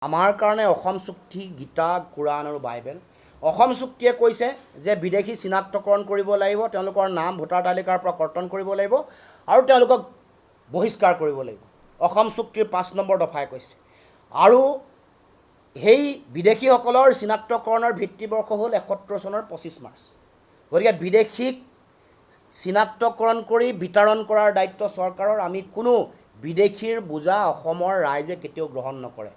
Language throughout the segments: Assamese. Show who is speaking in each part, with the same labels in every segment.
Speaker 1: আমাৰ কাৰণে অসম চুক্তি গীতা কোৰাণ আৰু বাইবেল অসম চুক্তিয়ে কৈছে যে বিদেশী চিনাক্তকৰণ কৰিব লাগিব তেওঁলোকৰ নাম ভোটাৰ তালিকাৰ পৰা কৰ্তন কৰিব লাগিব আৰু তেওঁলোকক বহিষ্কাৰ কৰিব লাগিব অসম চুক্তিৰ 5 নম্বৰ দফাই কৈছে আৰু সেই বিদেশীসকলৰ চিনাক্তকৰণৰ ভিত্তিবৰ্ষ হ'ল 71 চনৰ 25 মাৰ্চ গতিকে বিদেশীক চিনাক্তকৰণ কৰি বিতৰণ কৰাৰ দায়িত্ব চৰকাৰৰ আমি কোনো বিদেশীৰ বোজা অসমৰ ৰাইজে কেতিয়াও গ্ৰহণ নকৰে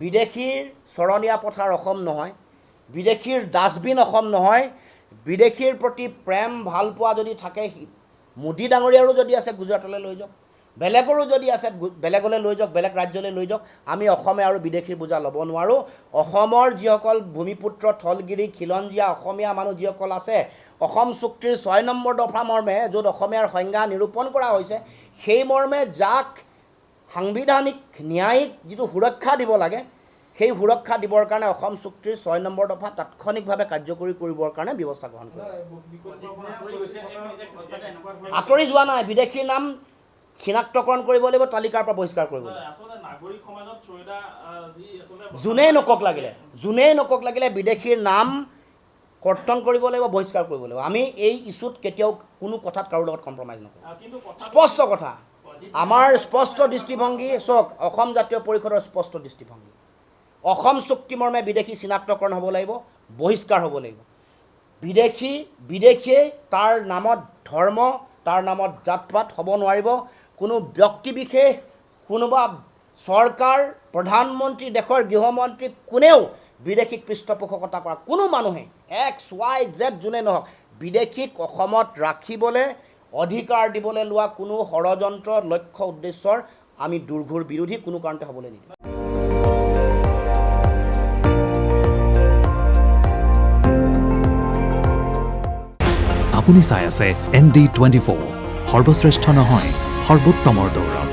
Speaker 1: বিদেশীৰ চৰণীয়া পথাৰ অসম নহয় বিদেশীৰ ডাষ্টবিন অসম নহয় বিদেশীৰ প্ৰতি প্ৰেম ভাল পোৱা যদি থাকে মোদী ডাঙৰীয়াৰো যদি আছে গুজৰাটলৈ লৈ যাওক বেলেগৰো যদি আছে বেলেগলৈ লৈ যাওক বেলেগ ৰাজ্যলৈ লৈ যাওক আমি অসমে আৰু বিদেশীৰ বোজা ল'ব নোৱাৰোঁ অসমৰ যিসকল ভূমিপুত্ৰ থলগিৰি খিলঞ্জীয়া অসমীয়া মানুহ যিসকল আছে অসম চুক্তিৰ 6 নম্বৰ দফা মৰ্মে য'ত অসমীয়াৰ সংজ্ঞা নিৰূপণ কৰা হৈছে সেই মৰ্মে যাক সাংবিধানিক ন্যায়িক যিটো সুৰক্ষা দিব লাগে সেই সুৰক্ষা দিবৰ কাৰণে অসম চুক্তিৰ 6 নম্বৰ দফা তাৎক্ষণিকভাৱে কাৰ্যকৰী কৰিবৰ কাৰণে ব্যৱস্থা গ্ৰহণ কৰে আঁতৰি যোৱা নাই বিদেশীৰ নাম চিনাক্তকৰণ কৰিব লাগিব তালিকাৰ পৰা বহিষ্কাৰ কৰিব লাগিব যোনেই নকক লাগিলে বিদেশীৰ নাম কৰ্তন কৰিব লাগিব বহিষ্কাৰ কৰিব লাগিব আমি এই ইছ্যুত কেতিয়াও কোনো কথাত কাৰো লগত কম্প্ৰমাইজ নকৰোঁ স্পষ্ট কথা আমাৰ স্পষ্ট দৃষ্টিভংগী চাওক অসম জাতীয় পৰিষদৰ স্পষ্ট দৃষ্টিভংগী অসম চুক্তি মৰ্মে বিদেশী চিনাক্তকৰণ হ'ব লাগিব বহিষ্কাৰ হ'ব লাগিব বিদেশীয়ে তাৰ নামত ধৰ্ম তাৰ নামত জাতপাত হ'ব নোৱাৰিব কোনো ব্যক্তি বিশেষ কোনোবা চৰকাৰ প্ৰধানমন্ত্ৰী দেশৰ গৃহমন্ত্ৰী কোনেও বিদেশীক পৃষ্ঠপোষকতা কৰা কোনো মানুহে XYZ যোনে নহওক বিদেশীক অসমত ৰাখিবলৈ অধিকাৰ দিবলৈ লোৱা কোনো ষড়যন্ত্ৰ লক্ষ্য উদ্দেশ্যৰ আমি দুৰ্ঘৰ বিৰোধী কোনো কাৰণতে হ'বলৈ নিদিওঁ
Speaker 2: আপুনি চাই আছে ND24 সৰ্বশ্ৰেষ্ঠ নহয় সৰ্বোত্তমৰ দৌৰত